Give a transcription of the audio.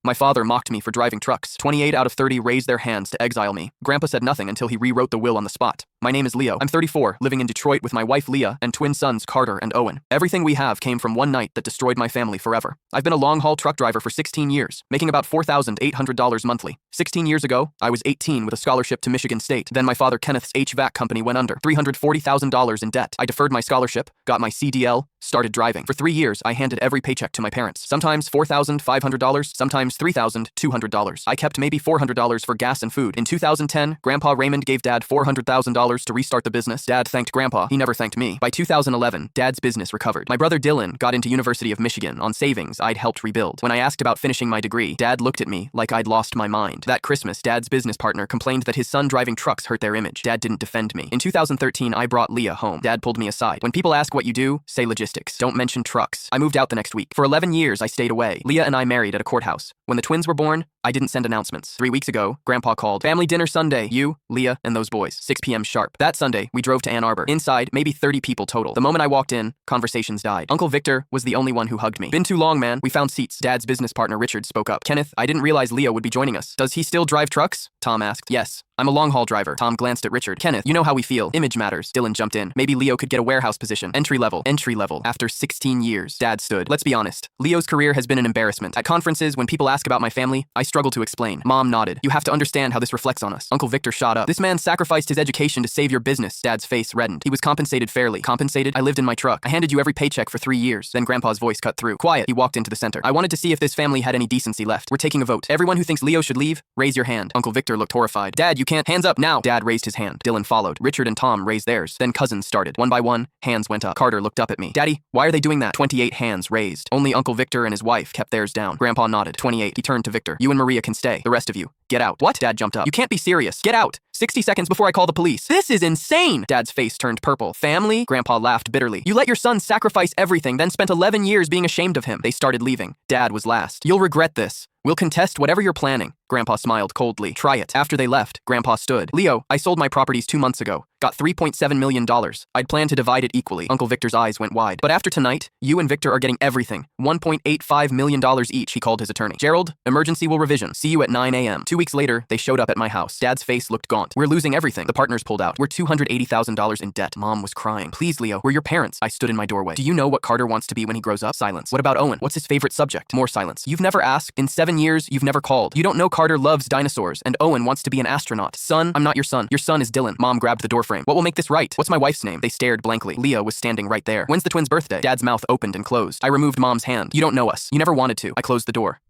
My father mocked me for driving trucks. 28 out of 30 raised their hands to exile me. Grandpa said nothing until he rewrote the will on the spot. My name is Leo. I'm 34, living in Detroit with my wife Leah and twin sons Carter and Owen. Everything we have came from one night that destroyed my family forever. I've been a long-haul truck driver for 16 years, making about $4,800 monthly. 16 years ago, I was 18 with a scholarship to Michigan State. Then my father Kenneth's HVAC company went under. $340,000 in debt. I deferred my scholarship, got my CDL, started driving. For 3 years, I handed every paycheck to my parents. Sometimes $4,500, sometimes $3,200. I kept maybe $400 for gas and food. In 2010, Grandpa Raymond gave Dad $400,000 to restart the business. Dad thanked Grandpa. He never thanked me. By 2011, Dad's business recovered. My brother Dylan got into University of Michigan on savings I'd helped rebuild. When I asked about finishing my degree, Dad looked at me like I'd lost my mind. That Christmas, Dad's business partner complained that his son driving trucks hurt their image. Dad didn't defend me. In 2013, I brought Leah home. Dad pulled me aside. When people ask what you do, say logistics. Don't mention trucks. I moved out the next week. For 11 years, I stayed away. Leah and I married at a courthouse. When the twins were born, I didn't send announcements. 3 weeks ago, Grandpa called. Family dinner Sunday. You, Leah, and those boys. 6 p.m. sharp. That Sunday, we drove to Ann Arbor. Inside, maybe 30 people total. The moment I walked in, conversations died. Uncle Victor was the only one who hugged me. Been too long, man. We found seats. Dad's business partner Richard spoke up. Kenneth, I didn't realize Leah would be joining us. Does he still drive trucks? Tom asked. Yes. I'm a long-haul driver. Tom glanced at Richard. Kenneth, you know how we feel. Image matters. Dylan jumped in. Maybe Leo could get a warehouse position. Entry level. After 16 years. Dad stood. Let's be honest. Leo's career has been an embarrassment. At conferences, when people ask about my family, I struggle to explain. Mom nodded. You have to understand how this reflects on us. Uncle Victor shot up. This man sacrificed his education to save your business. Dad's face reddened. He was compensated fairly. Compensated? I lived in my truck. I handed you every paycheck for 3 years. Then Grandpa's voice cut through. Quiet. He walked into the center. I wanted to see if this family had any decency left. We're taking a vote. Everyone who thinks Leo should leave, raise your hand. Uncle Victor looked horrified. Dad, you can't. Hands up now. Dad raised his hand. Dylan followed. Richard and Tom raised theirs. Then cousins started. One by one, hands went up. Carter looked up at me. Daddy, why are they doing that? 28 hands raised. Only Uncle Victor and his wife kept theirs down. Grandpa nodded. 28. He turned to Victor. You and Maria can stay. The rest of you, get out. What? Dad jumped up. You can't be serious. Get out. 60 seconds before I call the police. This is insane. Dad's face turned purple. Family? Grandpa laughed bitterly. You let your son sacrifice everything, then spent 11 years being ashamed of him. They started leaving. Dad was last. You'll regret this. We'll contest whatever you're planning. Grandpa smiled coldly. Try it. After they left, Grandpa stood. Leo, I sold my properties 2 months ago. Got $3.7 million. I'd planned to divide it equally. Uncle Victor's eyes went wide. But after tonight, you and Victor are getting everything. $1.85 million each, he called his attorney. Gerald, emergency will revision. See you at 9 a.m. 2 weeks later, they showed up at my house. Dad's face looked gaunt. We're losing everything. The partners pulled out. We're $280,000 in debt. Mom was crying. Please, Leo, we're your parents. I stood in my doorway. Do you know what Carter wants to be when he grows up? Silence. What about Owen? What's his favorite subject? More silence. You've never asked. In 7 years, you've never called. You don't know Carter loves dinosaurs, and Owen wants to be an astronaut. Son, I'm not your son. Your son is Dylan. Mom grabbed the doorframe. What will make this right? What's my wife's name? They stared blankly. Leah was standing right there. When's the twins' birthday? Dad's mouth opened and closed. I removed Mom's hand. You don't know us. You never wanted to. I closed the door.